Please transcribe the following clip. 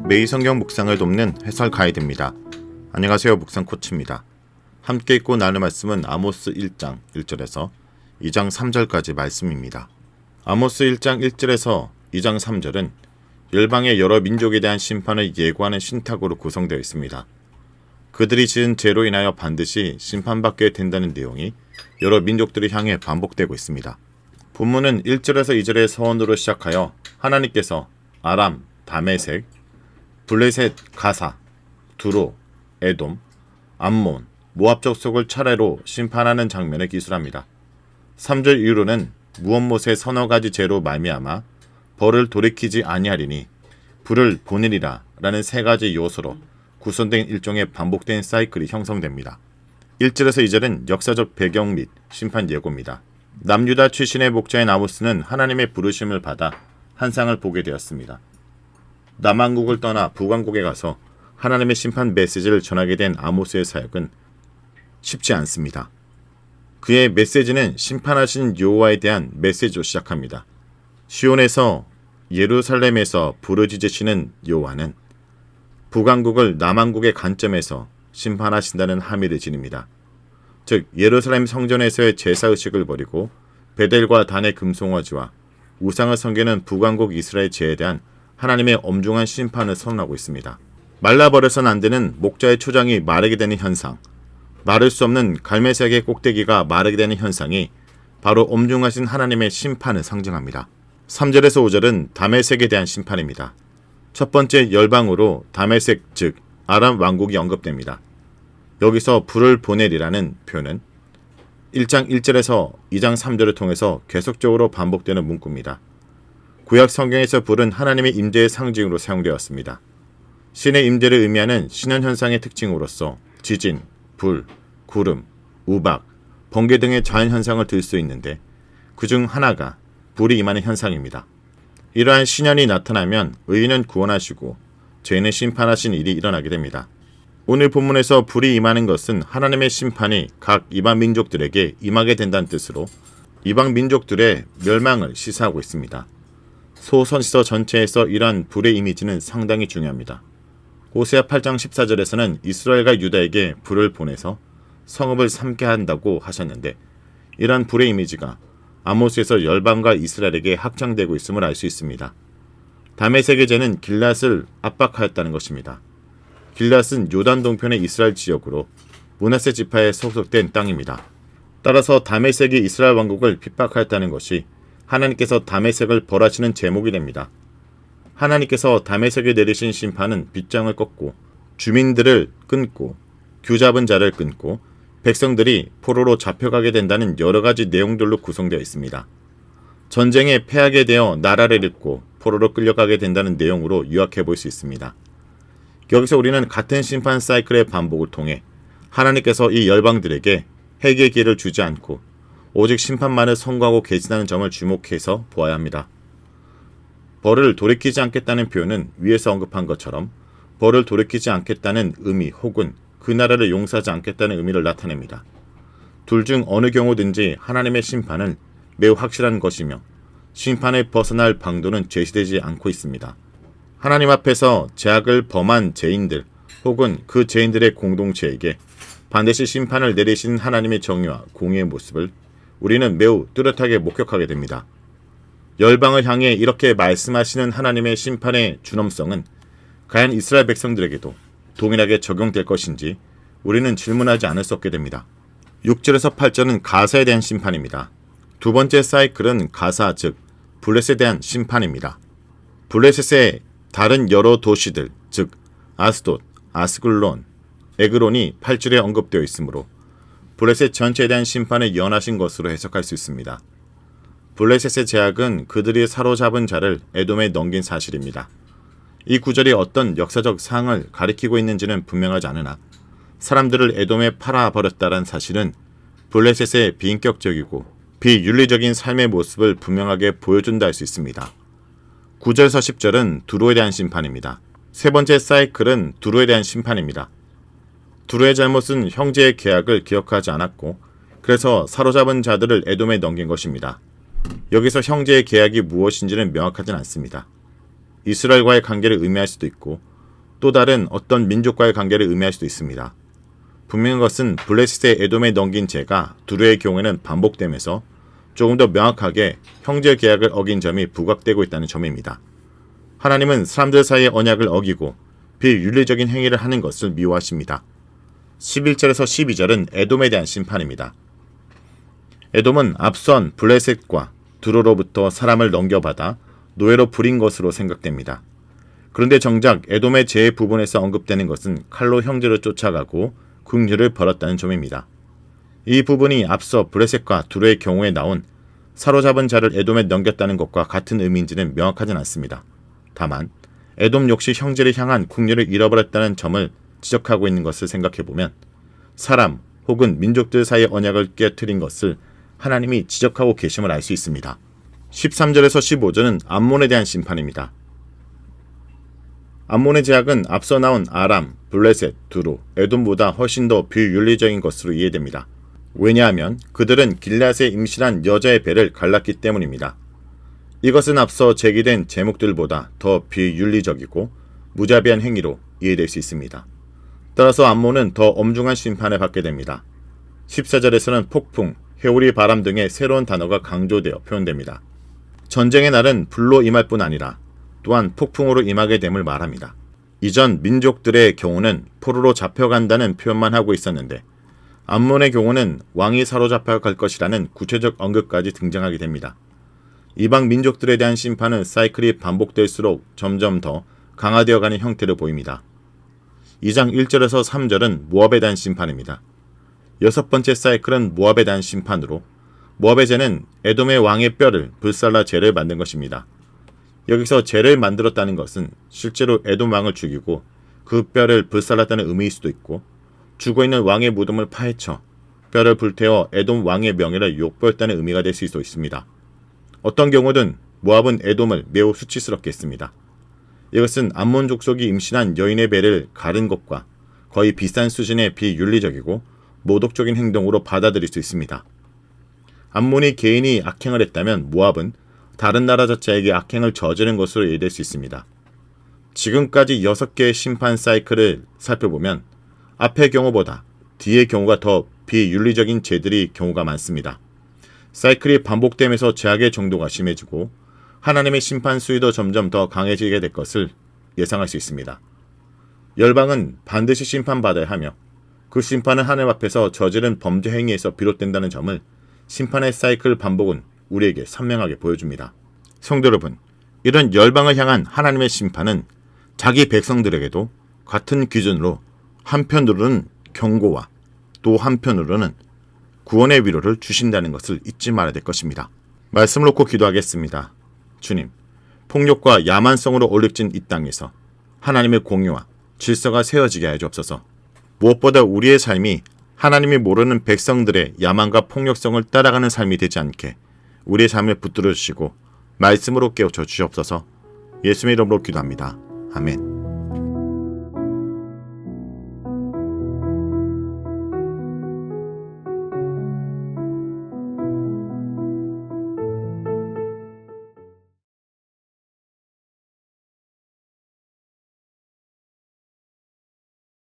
매일 성경 묵상을 돕는 해설 가이드입니다. 안녕하세요. 묵상 코치입니다. 함께 읽고 나눌 말씀은 아모스 1장 1절에서 2장 3절까지 말씀입니다. 아모스 1장 1절에서 2장 3절은 열방의 여러 민족에 대한 심판을 예고하는 신탁으로 구성되어 있습니다. 그들이 지은 죄로 인하여 반드시 심판받게 된다는 내용이 여러 민족들을 향해 반복되고 있습니다. 본문은 1절에서 2절의 서원으로 시작하여 하나님께서 아람, 다메섹, 블레셋, 가사, 두로, 에돔, 암몬, 모압 족속을 차례로 심판하는 장면을 기술합니다. 3절 이후로는 무엇못의 서너 가지 죄로 말미암아 벌을 돌이키지 아니하리니 불을 보내리라 라는 세 가지 요소로 구성된 일종의 반복된 사이클이 형성됩니다. 1절에서 2절은 역사적 배경 및 심판 예고입니다. 남유다 출신의 목자인 아모스는 하나님의 부르심을 받아 환상을 보게 되었습니다. 남왕국을 떠나 북왕국에 가서 하나님의 심판 메시지를 전하게 된 아모스의 사역은 쉽지 않습니다. 그의 메시지는 심판하신 여호와에 대한 메시지로 시작합니다. 시온에서 예루살렘에서 부르짖으시는 여호와는 북왕국을 남왕국의 관점에서 심판하신다는 함의를 지닙니다. 즉 예루살렘 성전에서의 제사의식을 버리고 베델과 단의 금송아지와 우상을 섬기는 북왕국 이스라엘 죄에 대한 하나님의 엄중한 심판을 선언하고 있습니다. 말라버려서는 안 되는 목자의 초장이 마르게 되는 현상, 마를 수 없는 갈매색의 꼭대기가 마르게 되는 현상이 바로 엄중하신 하나님의 심판을 상징합니다. 3절에서 5절은 다메섹에 대한 심판입니다. 첫 번째 열방으로 다메섹 즉 아람 왕국이 언급됩니다. 여기서 불을 보내리라는 표현은 1장 1절에서 2장 3절을 통해서 계속적으로 반복되는 문구입니다. 구약 성경에서 불은 하나님의 임재의 상징으로 사용되었습니다. 신의 임재를 의미하는 신현현상의 특징으로서 지진, 불, 구름, 우박, 번개 등의 자연현상을 들 수 있는데 그중 하나가 불이 임하는 현상입니다. 이러한 신현이 나타나면 의인은 구원하시고 죄인은 심판하신 일이 일어나게 됩니다. 오늘 본문에서 불이 임하는 것은 하나님의 심판이 각 이방 민족들에게 임하게 된다는 뜻으로 이방 민족들의 멸망을 시사하고 있습니다. 소선지서 전체에서 이러한 불의 이미지는 상당히 중요합니다. 호세아 8장 14절에서는 이스라엘과 유다에게 불을 보내서 성읍을 삼게 한다고 하셨는데 이러한 불의 이미지가 아모스에서 열방과 이스라엘에게 확장되고 있음을 알 수 있습니다. 다메섹의 죄는 길랏을 압박하였다는 것입니다. 길랏은 요단 동편의 이스라엘 지역으로 므낫세 지파에 소속된 땅입니다. 따라서 다메섹이 이스라엘 왕국을 핍박하였다는 것이 하나님께서 다메섹을 벌하시는 제목이 됩니다. 하나님께서 다메섹에 내리신 심판은 빗장을 꺾고 주민들을 끊고 규잡은 자를 끊고 백성들이 포로로 잡혀가게 된다는 여러가지 내용들로 구성되어 있습니다. 전쟁에 패하게 되어 나라를 잃고 포로로 끌려가게 된다는 내용으로 요약해 볼 수 있습니다. 여기서 우리는 같은 심판 사이클의 반복을 통해 하나님께서 이 열방들에게 회개의 기회를 주지 않고 오직 심판만을 선고하고 계신다는 점을 주목해서 보아야 합니다. 벌을 돌이키지 않겠다는 표현은 위에서 언급한 것처럼 벌을 돌이키지 않겠다는 의미 혹은 그 나라를 용서하지 않겠다는 의미를 나타냅니다. 둘 중 어느 경우든지 하나님의 심판은 매우 확실한 것이며 심판에 벗어날 방도는 제시되지 않고 있습니다. 하나님 앞에서 죄악을 범한 죄인들 혹은 그 죄인들의 공동체에게 반드시 심판을 내리신 하나님의 정의와 공의의 모습을 우리는 매우 뚜렷하게 목격하게 됩니다. 열방을 향해 이렇게 말씀하시는 하나님의 심판의 준엄성은 과연 이스라엘 백성들에게도 동일하게 적용될 것인지 우리는 질문하지 않을 수 없게 됩니다. 6절에서 8절은 가사에 대한 심판입니다. 두 번째 사이클은 가사 즉 블레셋에 대한 심판입니다. 블레셋의 다른 여러 도시들 즉 아스돗, 아스글론, 에그론이 8절에 언급되어 있으므로 블레셋 전체에 대한 심판을 예언하신 것으로 해석할 수 있습니다. 블레셋의 제약은 그들이 사로잡은 자를 에돔에 넘긴 사실입니다. 이 구절이 어떤 역사적 사항을 가리키고 있는지는 분명하지 않으나 사람들을 에돔에 팔아버렸다는 사실은 블레셋의 비인격적이고 비윤리적인 삶의 모습을 분명하게 보여준다 할 수 있습니다. 9절에서 10절은 두로에 대한 심판입니다. 세 번째 사이클은 두로에 대한 심판입니다. 두로의 잘못은 형제의 계약을 기억하지 않았고 그래서 사로잡은 자들을 에돔에 넘긴 것입니다. 여기서 형제의 계약이 무엇인지는 명확하진 않습니다. 이스라엘과의 관계를 의미할 수도 있고 또 다른 어떤 민족과의 관계를 의미할 수도 있습니다. 분명한 것은 블레셋의 에돔에 넘긴 죄가 두루의 경우에는 반복되면서 조금 더 명확하게 형제 계약을 어긴 점이 부각되고 있다는 점입니다. 하나님은 사람들 사이의 언약을 어기고 비윤리적인 행위를 하는 것을 미워하십니다. 11절에서 12절은 에돔에 대한 심판입니다. 에돔은 앞선 블레셋과 두로로부터 사람을 넘겨받아 노예로 부린 것으로 생각됩니다. 그런데 정작 에돔의 죄의 부분에서 언급되는 것은 칼로 형제를 쫓아가고 궁유를 벌였다는 점입니다. 이 부분이 앞서 블레셋과 두로의 경우에 나온 사로잡은 자를 에돔에 넘겼다는 것과 같은 의미인지는 명확하진 않습니다. 다만 에돔 역시 형제를 향한 궁유를 잃어버렸다는 점을 지적하고 있는 것을 생각해보면 사람 혹은 민족들 사이의 언약을 깨트린 것을 하나님이 지적하고 계심을 알 수 있습니다. 13절에서 15절은 암몬에 대한 심판입니다. 암몬의 제약은 앞서 나온 아람, 블레셋, 두로, 에돔보다 훨씬 더 비윤리적인 것으로 이해됩니다. 왜냐하면 그들은 길앗에 임신한 여자의 배를 갈랐기 때문입니다. 이것은 앞서 제기된 제목들보다 더 비윤리적이고 무자비한 행위로 이해될 수 있습니다. 따라서 암몬은 더 엄중한 심판을 받게 됩니다. 14절에서는 폭풍, 회오리, 바람 등의 새로운 단어가 강조되어 표현됩니다. 전쟁의 날은 불로 임할 뿐 아니라 또한 폭풍으로 임하게 됨을 말합니다. 이전 민족들의 경우는 포로로 잡혀간다는 표현만 하고 있었는데 암몬의 경우는 왕이 사로잡혀 갈 것이라는 구체적 언급까지 등장하게 됩니다. 이방 민족들에 대한 심판은 사이클이 반복될수록 점점 더 강화되어 가는 형태를 보입니다. 2장 1절에서 3절은 모압에 대한 심판입니다. 여섯 번째 사이클은 모압에 대한 심판으로 모압의 죄는 에돔의 왕의 뼈를 불살라 죄를 만든 것입니다. 여기서 죄를 만들었다는 것은 실제로 에돔 왕을 죽이고 그 뼈를 불살랐다는 의미일 수도 있고 죽어있는 왕의 무덤을 파헤쳐 뼈를 불태워 에돔 왕의 명예를 욕보였다는 의미가 될 수도 있습니다. 어떤 경우든 모압은 에돔을 매우 수치스럽게 했습니다. 이것은 암몬 족속이 임신한 여인의 배를 가른 것과 거의 비슷한 수준의 비윤리적이고 모독적인 행동으로 받아들일 수 있습니다. 암몬이 개인이 악행을 했다면 모압은 다른 나라 자체에게 악행을 저지른 것으로 이해될 수 있습니다. 지금까지 6개의 심판 사이클을 살펴보면 앞의 경우보다 뒤의 경우가 더 비윤리적인 죄들이 경우가 많습니다. 사이클이 반복되면서 죄악의 정도가 심해지고 하나님의 심판 수위도 점점 더 강해지게 될 것을 예상할 수 있습니다. 열방은 반드시 심판받아야 하며 그 심판은 하나님 앞에서 저지른 범죄 행위에서 비롯된다는 점을 심판의 사이클 반복은 우리에게 선명하게 보여줍니다. 성도 여러분, 이런 열방을 향한 하나님의 심판은 자기 백성들에게도 같은 기준으로 한편으로는 경고와 또 한편으로는 구원의 위로를 주신다는 것을 잊지 말아야 될 것입니다. 말씀을 놓고 기도하겠습니다. 주님, 폭력과 야만성으로 올릭진 이 땅에서 하나님의 공의와 질서가 세워지게 하여 주옵소서. 무엇보다 우리의 삶이 하나님이 모르는 백성들의 야만과 폭력성을 따라가는 삶이 되지 않게 우리의 삶을 붙들어 주시고 말씀으로 깨우쳐 주시옵소서. 예수님의 이름으로 기도합니다. 아멘.